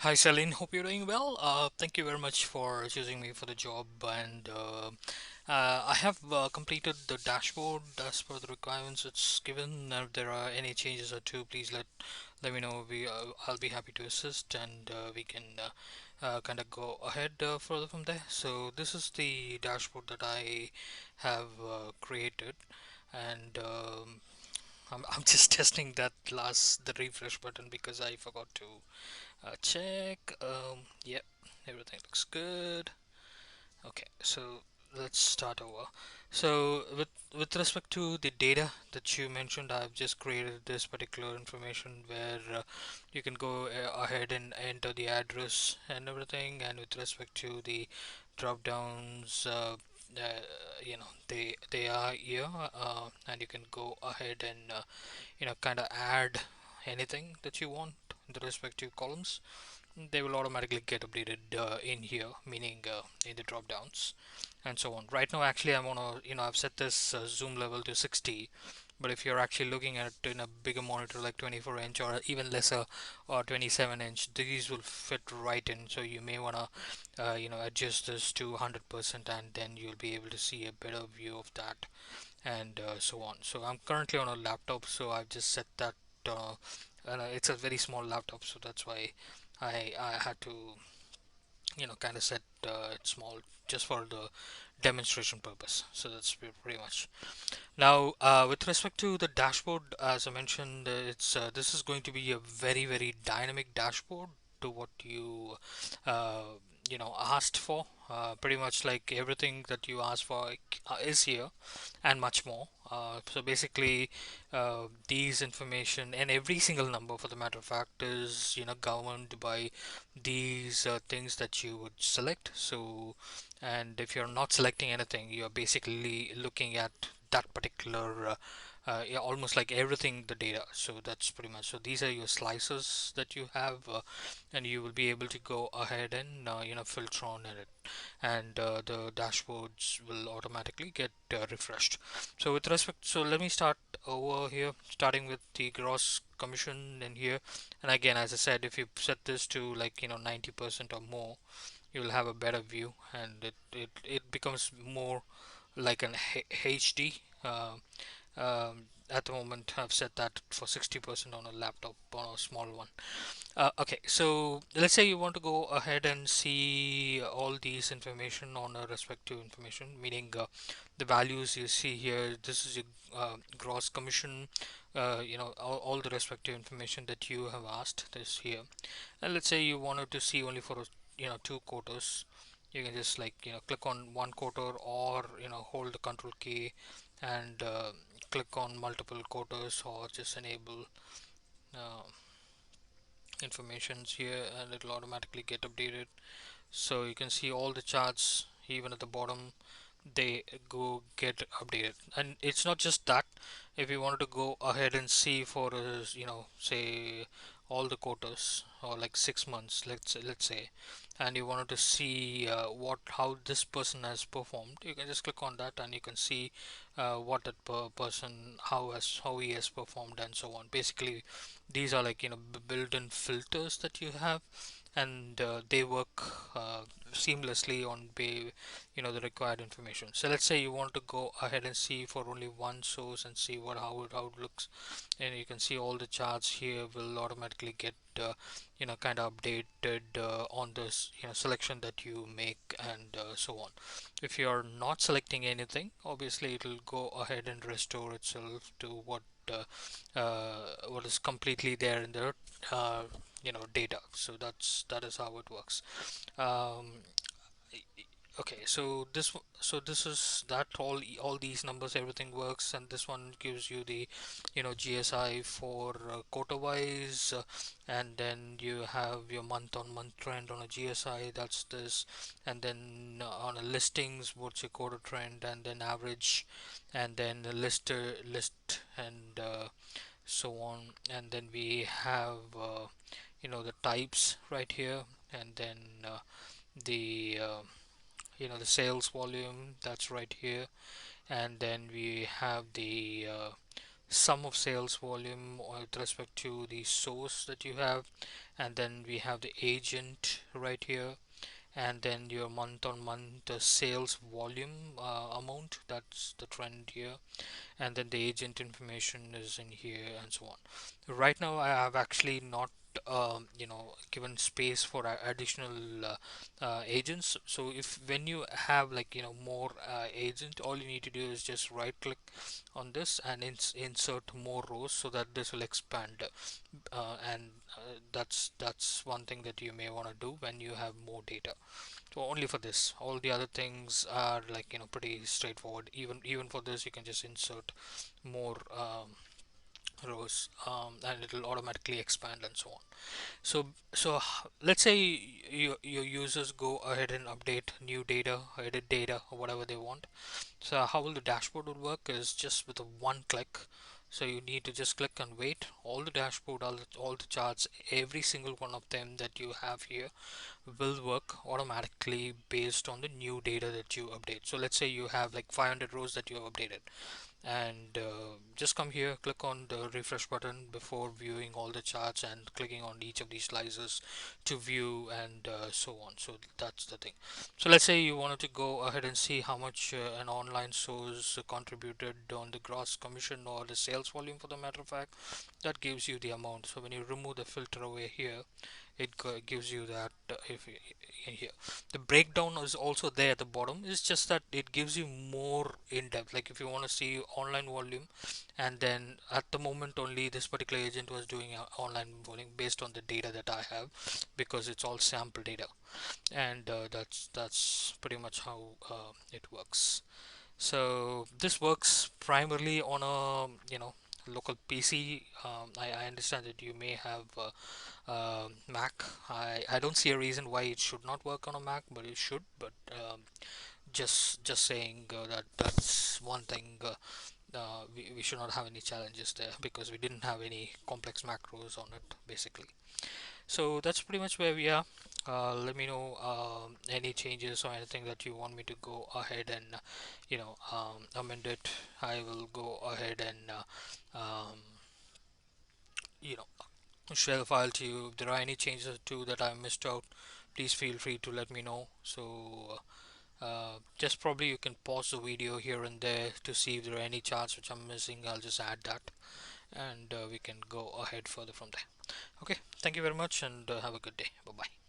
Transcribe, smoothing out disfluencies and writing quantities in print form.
Hi Celine, hope you're doing well. Thank you very much for choosing me for the job, and I have completed the dashboard as per the requirements it's given. If there are any changes or two, please let me know. I'll be happy to assist, and we can kind of go ahead further from there. So this is the dashboard that I have created, and I'm just testing that the refresh button because I forgot to check. Yep, everything looks good. Okay, so let's start over. So with respect to the data that you mentioned, I've just created this particular information where you can go ahead and enter the address and everything. And with respect to the drop downs, they are here, and you can go ahead and kind of add anything that you want in the respective columns. They will automatically get updated in here, meaning in the drop downs and so on. Right now, actually, I'm on I've set this zoom level to 60, but if you're actually looking at it in a bigger monitor like 24-inch or even lesser or 27-inch, these will fit right in. So you may want to, adjust this to 100%, and then you'll be able to see a better view of that and so on. So I'm currently on a laptop, so I've just set that. And it's a very small laptop, so that's why I had to kind of set it small just for the demonstration purpose. So that's pretty much. Now, with respect to the dashboard, as I mentioned, it's this is going to be a very dynamic dashboard to what you uh, asked for. Pretty much like everything that you asked for is here, and much more. So basically, these information and every single number, for the matter of fact, is governed by these things that you would select. So, and if you're not selecting anything, you're basically looking at that particular yeah, almost like everything the data. So that's pretty much. So these are your slices that you have, and you will be able to go ahead and filter on it, and the dashboards will automatically get refreshed. So with respect, so let me start over here, starting with the gross commission in here. And again, as I said, if you set this to like 90% or more, you'll have a better view, and it becomes more like an HD. At the moment, I've set that for 60% on a laptop, on a small one. Okay, so let's say you want to go ahead and see all these information on a respective information, meaning the values you see here. This is your gross commission, all the respective information that you have asked this here. And let's say you wanted to see only for 2 quarters. You can just like click on one quarter, or hold the control key and click on multiple quarters, or just enable uh, informations here, and it'll automatically get updated. So you can see all the charts even at the bottom, they go get updated. And it's not just that. If you wanted to go ahead and see for say all the quarters, or like 6 months, let's say, and you wanted to see what how this person has performed, you can just click on that, and you can see what that person, how he has performed and so on. Basically, these are like built-in filters that you have, and they work seamlessly on the required information. So let's say you want to go ahead and see for only one source and see how it looks, and you can see all the charts here will automatically get kind of updated on this selection that you make, and so on. If you're not selecting anything, obviously it will go ahead and restore itself to what is completely there in the uh, data. So that is how it works. um, okay, so this is that all these numbers, everything works, and this one gives you the GSI for quarter wise, and then you have your month on month trend on a GSI, that's this. And then on a listings, what's your quarter trend, and then average, and then the list, and so on. And then we have the types right here, and then the the sales volume, that's right here. And then we have the sum of sales volume with respect to the source that you have, and then we have the agent right here, and then your month on month sales volume amount, that's the trend here, and then the agent information is in here and so on. Right now I have actually not given space for additional agents. So if when you have like more agent, all you need to do is just right click on this and insert more rows so that this will expand, and that's one thing that you may want to do when you have more data. So only for this, all the other things are like pretty straightforward. Even for this you can just insert more rows, and it'll automatically expand and so on. So let's say your users go ahead and update new data, edit data, or whatever they want. So how will the dashboard would work is just with a one click. So you need to just click and wait. All the dashboard, all the charts, every single one of them that you have here will work automatically based on the new data that you update. So let's say you have like 500 rows that you have updated, and just come here, click on the refresh button before viewing all the charts and clicking on each of these slices to view, and so on. So that's the thing. So let's say you wanted to go ahead and see how much an online source contributed on the gross commission or the sales volume, for the matter of fact, that gives you the amount. So when you remove the filter away here, it gives you that, if in here the breakdown is also there at the bottom. It's just that it gives you more in depth, like if you want to see online volume, and then at the moment only this particular agent was doing online volume based on the data that I have, because it's all sample data, and that's pretty much how it works. So this works primarily on a local PC. I understand that you may have Mac. I don't see a reason why it should not work on a Mac, but it should. But just saying that that's one thing. We should not have any challenges there because we didn't have any complex macros on it basically. So that's pretty much where we are. Let me know any changes or anything that you want me to go ahead and amend it. I will go ahead and you know share the file to you. If there are any changes too that I missed out, please feel free to let me know. So just probably you can pause the video here and there to see if there are any charts which I'm missing. I'll just add that, and we can go ahead further from there. Okay, thank you very much, and have a good day. Bye bye.